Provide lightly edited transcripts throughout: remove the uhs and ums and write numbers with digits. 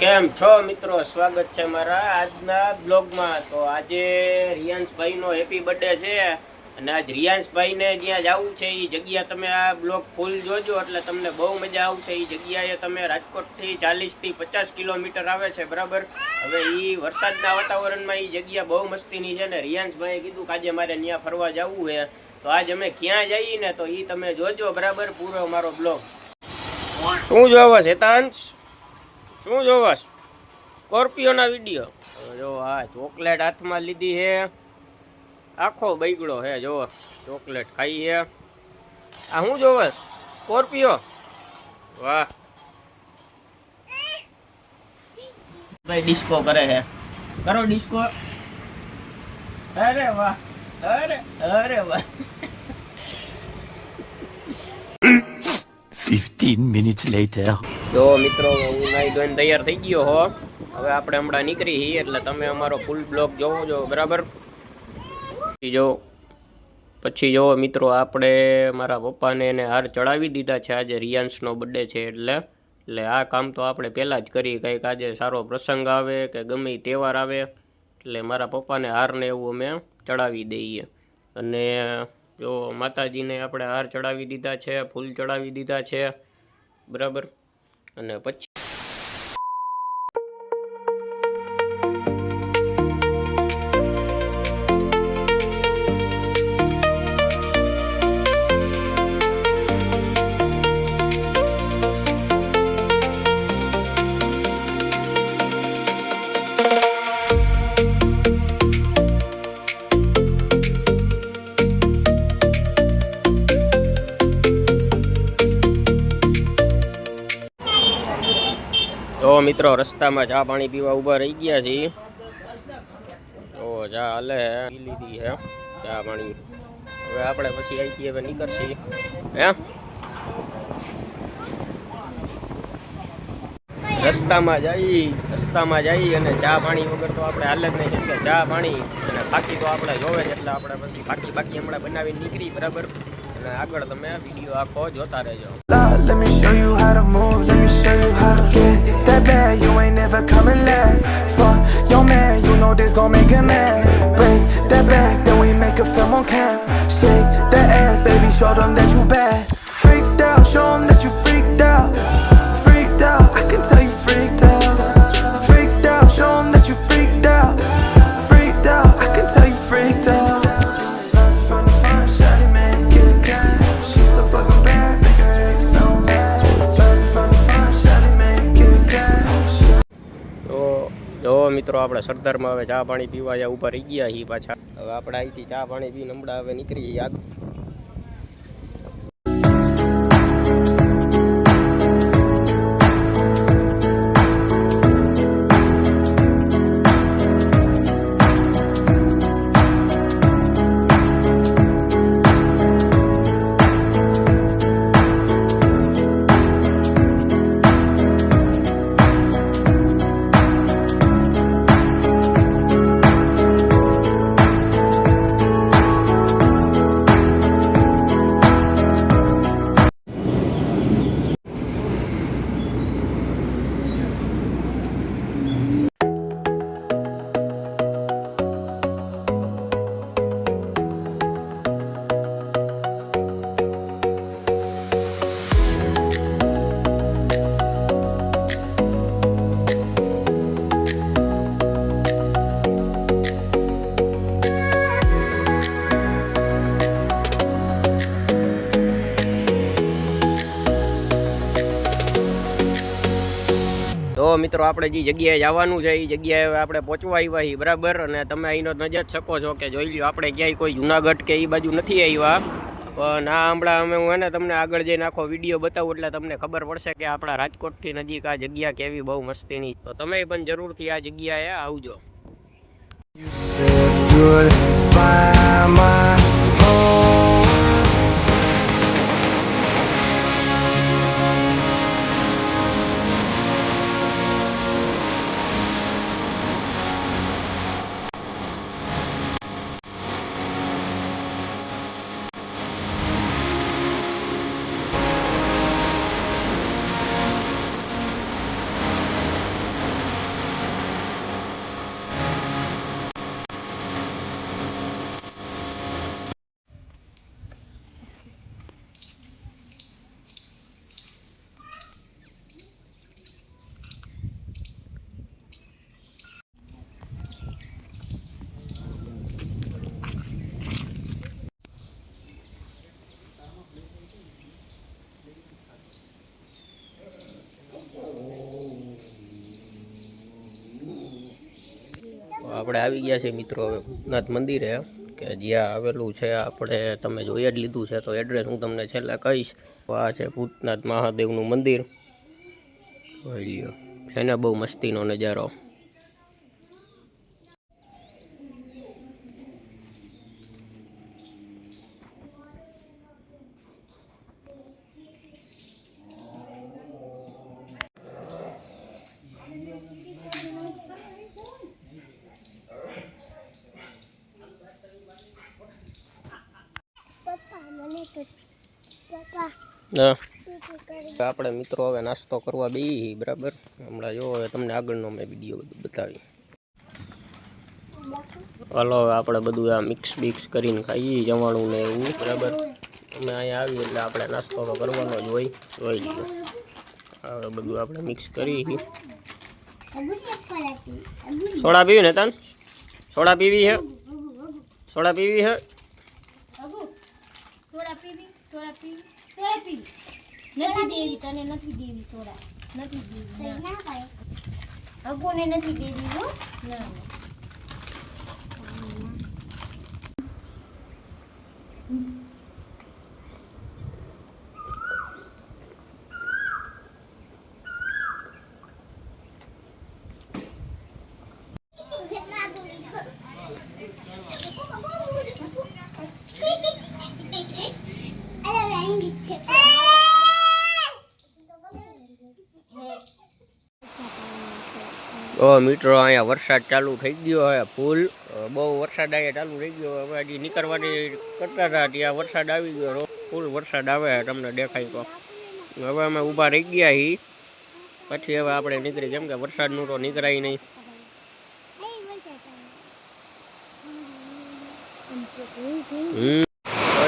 કેમ છો મિત્રો, સ્વાગત છે મારા આજના બ્લોગમાં। તો આજે રિયાંશભાઈનો હેપી બર્થડે છે અને આજ રિયાંશભાઈને જ્યાં જવું છે એ જગ્યા તમે આ બ્લોગ ફૂલ જોજો એટલે તમને બહુ મજા આવશે। એ જગ્યાએ તમે રાજકોટથી 40થી 50 કિલોમીટર આવે છે બરાબર। હવે એ વરસાદના વાતાવરણમાં એ જગ્યા બહુ મસ્તીની છે ને રિયાંશભાઈએ કીધું કે આજે મારે ત્યાં ફરવા જવું છે। તો આજ અમે ક્યાં જઈએ ને તો એ તમે જોજો બરાબર પૂરો મારો બ્લોગ। શું જોવો હેતાંશ, શું જોવાસ? સ્કોર્પિયો ના વિડીયો જો આ ચોકલેટ હાથમાં લીધી છે, આખો બૈગડો હે જો ચોકલેટ ખાઈ છે। આ શું જોવાસ? સ્કોર્પિયો? વાહ ભાઈ ડિસ્કો કરે છે, કરો ડિસ્કો। અરે વાહ, અરે અરે વાહ। 15 minutes later. જો મિત્રો હું નાઈ ધોઈને તૈયાર થઈ ગયો હો। હવે આપણે હમણાં નીકળી છીએ એટલે તમે અમારો ફૂલ બ્લોગ જોવો છો બરાબર। જો પછી જો મિત્રો આપણે મારા પપ્પાને એને હાર ચડાવી દીધા છે। આજે રિયાંશનો બર્થડે છે એટલે આ કામ તો આપણે પહેલાં જ કરી, કંઈક આજે સારો પ્રસંગ આવે કે ગમે તહેવાર આવે એટલે મારા પપ્પાને હારને એવું અમે ચડાવી દઈએ। અને જો માતાજીને આપણે હાર ચડાવી દીધા છે, ફૂલ ચડાવી દીધા છે બરાબર। અને પછી તો મિત્રો રસ્તામાં ચા પાણી પીવા ઊભા રહી ગયા છીએ। તો ચા હાલે પી લીધી છે ચા પાણી। હવે આપણે પછી અહીંથી હવે નીકળશી હે। રસ્તામાં જઈ અને ચા પાણી વગર તો આપણે હાલ જ નહીં, કેમ કે ચા પાણી અને બાકી તો આપણે જોવે જ એટલે આપણે પછી બાકી હમણાં બનાવીને નીકળી બરાબર। અને આગળ તમે વિડીયો આખો જોતા રહેજો। Let me show you how to move, let me show you how to get that bad, you ain't never coming last. Fuck your man, you know this gon' make him mad. Break that back, then we make a film on cam. Shake that ass, baby, show them that you bad. Freaked out, show them that you freaked out. Freaked out, I can tell you freaked out. Freaked out, show them that you freaked out. Freaked out, I can tell you freaked out. જો મિત્રો આપણે સરદારમાં હવે ચા પાણી પીવા ઊભા રહી ગયા છીએ પાછા। હવે આપણે અહીંથી ચા પાણી પીને હમણાં હવે નીકળી જઈએ આગળ। તો મિત્રો આપણે જે જગ્યાએ જવાનું છે એ જગ્યાએ હવે આપણે પહોંચવા આવ્યા છીએ બરાબર। અને તમે અહીંનો નજર શકો છો કે જોઈ લો આપણે ક્યાંય કોઈ જુનાગઢ કે એ બાજુ નથી આવ્યા, પણ આ હમણાં અમે હું એને તમને આગળ જઈને આખો વિડીયો બતાવું એટલે તમને ખબર પડશે કે આપણા રાજકોટથી નજીક આ જગ્યા કેવી બહુ મસ્તીની। તો તમે પણ જરૂરથી આ જગ્યાએ આવજો। આપણે આવી ગયા છે મિત્રો હવે ભૂતનાથ મંદિરે, કે જ્યાં આવેલું છે આપણે તમે જોઈ જ લીધું છે, તો એડ્રેસ હું તમને છેલ્લે કહીશ. આ છે ભૂતનાથ મહાદેવનું મંદિર, જોઈ લ્યો છે ને બહુ મસ્તીનો નજારો. આપણે મિત્રો હવે નાસ્તો કરવા બેહી બરાબર. હમણાં જો હવે તમને આગળનો મેં વિડીયો બધું બતાવી. હાલો હવે આપણે બધું આ મિક્સ કરીને ખાઈએ જમવાનું ને એવું બરાબર. અમે અહીંયા આવીએ એટલે આપણે નાસ્તો તો કરવાનો જ હોય, જોઈ લઈએ. હવે બધું આપણે મિક્સ કરી. સોડા પીવી ને તન? સોડા પીવી છે? સોડા પીવી છે? નથી દેવી, તને નથી દેવી સોડા, નથી દેવી ના. અગુને નથી દેવી હો ના. મિત્રો અહીંયા વરસાદ ચાલુ થઈ ગયો હે ફૂલ, બહુ વરસાદ અહીંયા ચાલુ થઈ ગયો. હવે હજી નીકળવાની કરતા હતા ત્યાં વરસાદ આવી ગયો, ફૂલ વરસાદ આવે તમને દેખાય તો. હવે અમે ઊભા રહી ગયા હી, પછી હવે આપણે નીકળી, કેમ કે વરસાદનું તો નીકળાય નહીં.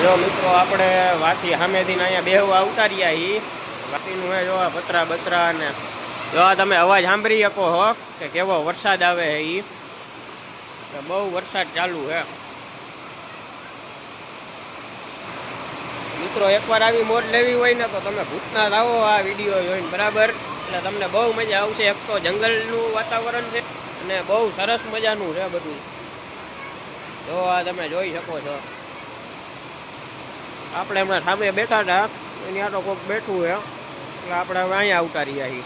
જો મિત્રો આપણે વાથી સામેથી અહીંયા બેહવા આવતા રહ્યા હી. વાતીનું હે જો પતરા બતરા ને જો તમે અવાજ સાંભળી શકો હો કે કેવો વરસાદ આવે છે. એ બહુ વરસાદ ચાલુ છે મિત્રો. એકવાર આવી મોજ લેવી હોય ને તો તમે ભૂતનાથ આવો આ વિડીયો જોઈને બરાબર, એટલે તમને બહુ મજા આવશે. એક તો જંગલનું વાતાવરણ છે અને બહુ સરસ મજાનું છે બધું. જો આ તમે જોઈ શકો છો. આપણે હમણાં સામે બેઠા હતા, ત્યાં તો કોઈક બેઠું છે, એટલે આપણે હવે અહીંયા આવતા રહ્યા છીએ.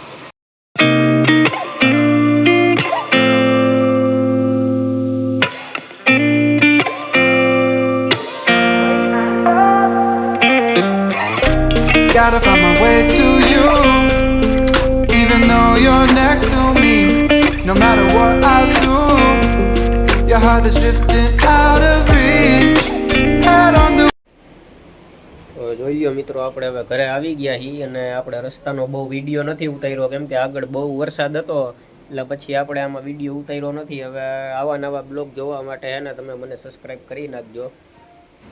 Gotta find my way to you, even though you're next to me. No matter what I do, your heart is drifting out of reach. Head on the જોઈ લો મિત્રો, આપણે હવે ઘરે આવી ગયા છીએ અને આપણે રસ્તાનો બહુ વિડીયો નથી ઉતાર્યો, કેમ કે આગળ બહુ વરસાદ હતો, એટલે પછી આપણે આમાં વિડીયો ઉતાર્યો નથી. હવે આવા નવા બ્લોગ જોવા માટે હે ને તમે મને સબસ્ક્રાઈબ કરી નાખજો.